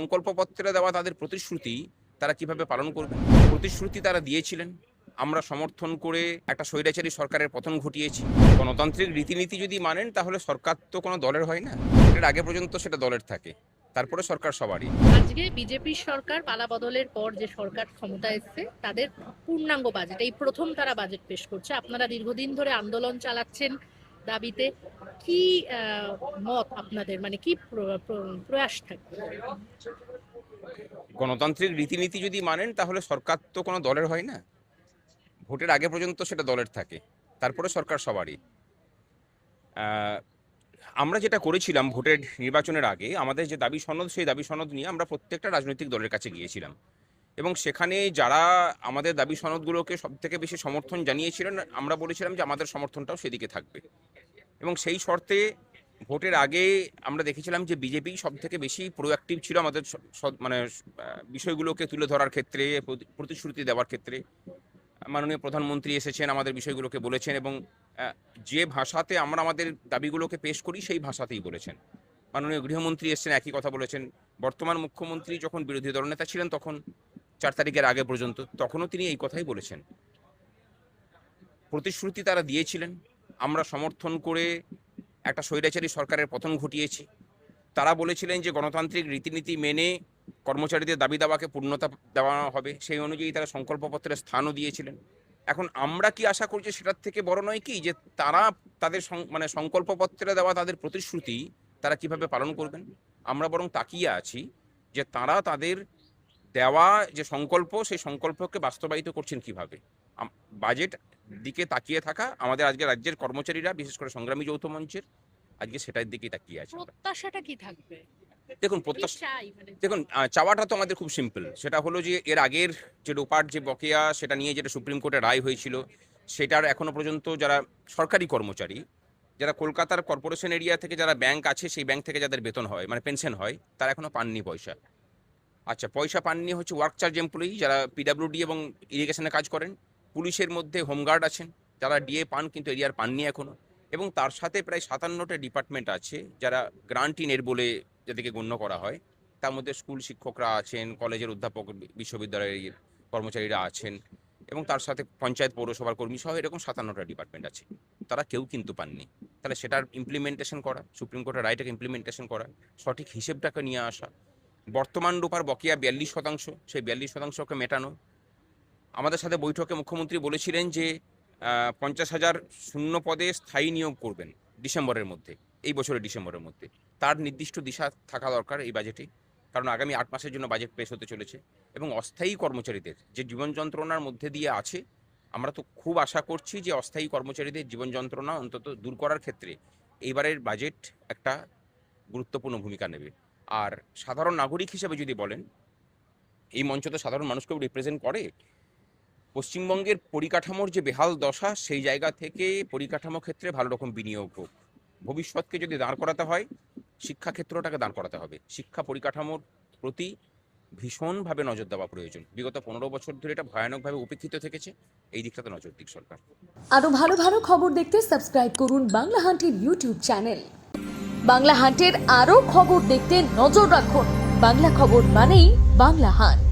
সংকল্পপত্রে দেওয়া তাদের প্রতিশ্রুতি তারা কিভাবে পালন করবে? প্রতিশ্রুতি তারা দিয়েছিলেন, আমরা সমর্থন করে একটা স্বৈরাচারী সরকারের পতন ঘটিয়েছি। গণতান্ত্রিক রীতিনীতি যদি মানেন তাহলে সরকার তো কোনো দলের হয় না, এর আগে পর্যন্ত সেটা দলের থাকে, তারপরে সরকার সবারই। আজকে বিজেপির সরকার পালা বদলের পর যে সরকার ক্ষমতায় এসেছে তাদের পূর্ণাঙ্গ বাজেট, এই প্রথম তারা বাজেট পেশ করছে। আপনারা দীর্ঘদিন ধরে আন্দোলন চালাচ্ছেন দাবিতে, কি মত আপনাদের, মানে কি প্রয়াস থাকবে? গণতান্ত্রিক রীতিনীতি যদি মানেন তাহলে সরকার তো কোনো দলের হয় না, ভোটের আগে পর্যন্ত সেটা দলের থাকে, তারপরে সরকার সবারই। আমরা যেটা করেছিলাম ভোটের নির্বাচনের আগে, আমাদের যে দাবি সনদ, সেই দাবি সনদ নিয়ে আমরা প্রত্যেকটা রাজনৈতিক দলের কাছে গিয়েছিলাম এবং সেখানে যারা আমাদের দাবি সনদগুলোকে সবথেকে বেশি সমর্থন জানিয়েছিলেন, আমরা বলেছিলাম যে আমাদের সমর্থনটাও সেদিকে থাকবে। এবং সেই শর্তে ভোটের আগে আমরা দেখেছিলাম যে বিজেপি সবথেকে বেশি প্রোঅ্যাক্টিভ ছিল আমাদের মানে বিষয়গুলোকে তুলে ধরার ক্ষেত্রে, প্রতিশ্রুতি দেওয়ার ক্ষেত্রে। মাননীয় প্রধানমন্ত্রী এসেছেন, আমাদের বিষয়গুলোকে বলেছেন এবং যে ভাষাতে আমরা আমাদের দাবিগুলোকে পেশ করি সেই ভাষাতেই বলেছেন। মাননীয় গৃহমন্ত্রী এসেছেন, একই কথা বলেছেন। বর্তমান মুখ্যমন্ত্রী যখন বিরোধী দলনেতা ছিলেন তখন 4 তারিখের আগে পর্যন্ত, তখনও তিনি এই কথাই বলেছেন। প্রতিশ্রুতি তারা দিয়েছিলেন, আমরা সমর্থন করে একটা স্বৈরাচারী সরকারের পতন ঘটিয়েছি। তারা বলেছিলেন যে গণতান্ত্রিক রীতিনীতি মেনে কর্মচারীদের দাবি দাওয়াকে পূর্ণতা দেওয়া হবে, সেই অনুযায়ী তারা সংকল্পপত্রের স্থানও দিয়েছিলেন। এখন আমরা কি আশা করছি সেটার থেকে বড় নয় কি যে তারা তাদের মানে সংকল্পপত্রে দেওয়া তাদের প্রতিশ্রুতি তারা কিভাবে পালন করবেন? আমরা বরং তাকিয়ে আছি যে তারা তাদের দেওয়া যে সংকল্প, সেই সংকল্পকে বাস্তবায়িত করছেন কিভাবে। বাজেট দিকে তাকিয়ে থাকা আমাদের আজকে রাজ্যের কর্মচারীরা, বিশেষ করে সংগ্রামী যৌথ মঞ্চের, আজকে সেটার দিকেই তাকিয়ে আছে। প্রত্যাশাটা কি থাকবে? দেখুন চাওয়াটা তো আমাদের খুব সিম্পল, সেটা হলো যে এর আগের যে লোপাট যে বকেয়া, সেটা নিয়ে যেটা সুপ্রিম কোর্টে রায় হয়েছিল, সেটার এখনো পর্যন্ত যারা সরকারি কর্মচারী, যারা কলকাতার কর্পোরেশন এরিয়া থেকে যারা ব্যাংক আছে, সেই ব্যাংক থেকে যাদের বেতন হয়, মানে পেনশন হয়, তারা এখনো পাননি পয়সা। আচ্ছা, পয়সা পাননি হচ্ছে ওয়ার্ক চার্জ এমপ্লয়ি, যারা পিডাব্লিউডি এবং ইরিগেশনে কাজ করেন, পুলিশের মধ্যে হোমগার্ড আছেন, যারা ডিএ পান কিন্তু এরিয়ার পাননি এখনো, এবং তার সাথে প্রায় 57টা ডিপার্টমেন্ট আছে যারা গ্রান্টিনের বলে যাদেরকে গণ্য করা হয়। তার মধ্যে স্কুল শিক্ষকরা আছেন, কলেজের অধ্যাপক, বিশ্ববিদ্যালয়ের কর্মচারীরা আছেন, এবং তার সাথে পঞ্চায়েত পৌরসভার কর্মী সহ এরকম 57টা ডিপার্টমেন্ট আছে। তারা কেউ কিন্তু পাননি। তাহলে সেটার ইমপ্লিমেন্টেশন করা, সুপ্রিম কোর্টের রায়টাকে ইমপ্লিমেন্টেশন করা, সঠিক হিসেবটাকে নিয়ে আসা, বর্তমান রূপার বকেয়া 42%, সেই 42%কে মেটানো। আমাদের সাথে বৈঠকে মুখ্যমন্ত্রী বলেছিলেন যে 50,000 শূন্য পদে স্থায়ী নিয়োগ করবেন ডিসেম্বরের মধ্যে, এই বছরের ডিসেম্বরের মধ্যে। তার নির্দিষ্ট দিশা থাকা দরকার এই বাজেটে, কারণ আগামী 8 মাসের জন্য বাজেট পেশ হতে চলেছে। এবং অস্থায়ী কর্মচারীদের যে জীবন যন্ত্রণার মধ্যে দিয়ে আছে, আমরা তো খুব আশা করছি যে অস্থায়ী কর্মচারীদের জীবন যন্ত্রণা অন্তত দূর করার ক্ষেত্রে এইবারের বাজেট একটা গুরুত্বপূর্ণ ভূমিকা নেবে। আর সাধারণ নাগরিক হিসেবে যদি বলেন, এই মঞ্চ তো সাধারণ মানুষকেও রিপ্রেজেন্ট করে। পশ্চিমবঙ্গের পরিকাঠামোর যে বেহাল দশা, সেই জায়গা থেকে পরিকাঠামো ক্ষেত্রে ভালো রকম বিনিয়োগ হোক। ভবিষ্যৎকে যদি দাঁড় করাতে হয়, শিক্ষাক্ষেত্রটাকে দাঁড় করাতে হবে। শিক্ষা পরিকাঠামোর প্রতি ভীষণভাবে নজর দেওয়া প্রয়োজন। বিগত 15 বছর ধরে এটা ভয়ানকভাবে উপেক্ষিত থেকেছে, এই দিকটাতে নজর দিক সরকার। আরো ভালো ভালো খবর দেখতে সাবস্ক্রাইব করুন বাংলা হান্টের ইউটিউব চ্যানেল। বাংলা হান্টের আরো খবর দেখতে নজর রাখুন। বাংলা খবর মানেই বাংলা হান্ট।